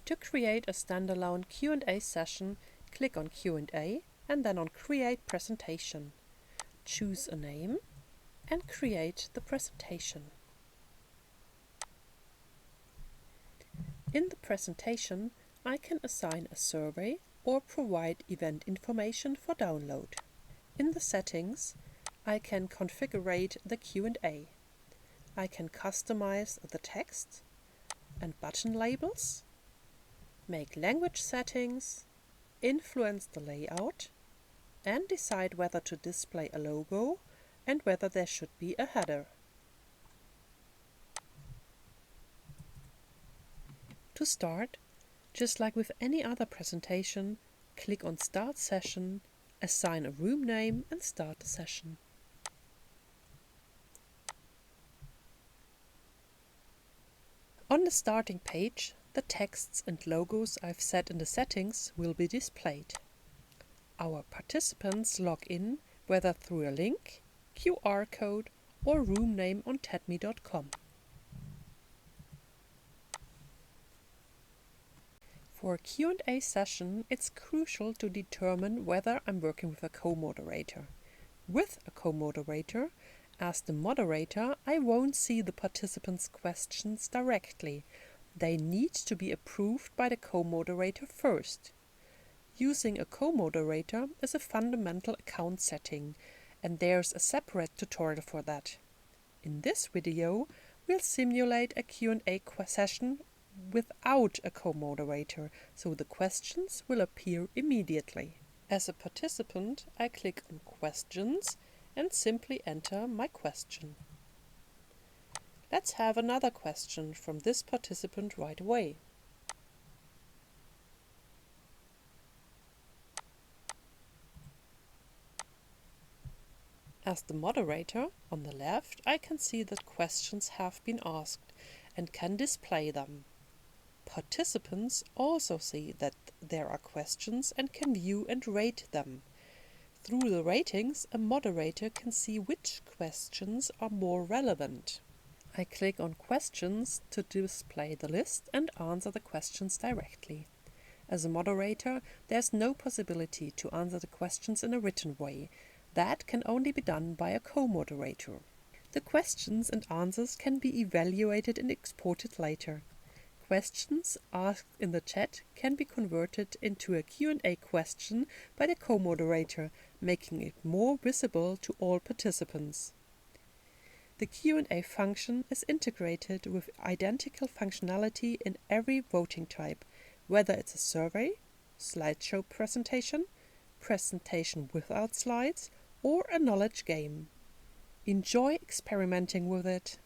To create a standalone Q&A session, click on Q&A and then on Create Presentation. Choose a name and create the presentation. In the presentation, I can assign a survey or provide event information for download. In the settings, I can configure the Q&A. I can customize the text and button labels, make language settings, influence the layout, and decide whether to display a logo and whether there should be a header. To start, just like with any other presentation, click on Start Session, assign a room name and start the session. On the starting page, the texts and logos I've set in the settings will be displayed. Our participants log in whether through a link, QR code or room name on TEDME.com. For a Q&A session, it's crucial to determine whether I'm working with a co-moderator. With a co-moderator, as the moderator, I won't see the participants' questions directly. They need to be approved by the co-moderator first. Using a co-moderator is a fundamental account setting, and there's a separate tutorial for that. In this video, we'll simulate a Q&A session without a co-moderator, so the questions will appear immediately. As a participant, I click on Questions and simply enter my question. Let's have another question from this participant right away. As the moderator, on the left, I can see that questions have been asked and can display them. Participants also see that there are questions and can view and rate them. Through the ratings, a moderator can see which questions are more relevant. I click on Questions to display the list and answer the questions directly. As a moderator, there's no possibility to answer the questions in a written way. That can only be done by a co-moderator. The questions and answers can be evaluated and exported later. Questions asked in the chat can be converted into a Q&A question by the co-moderator, making it more visible to all participants. The Q&A function is integrated with identical functionality in every voting type, whether it's a survey, slideshow presentation, presentation without slides, or a knowledge game. Enjoy experimenting with it.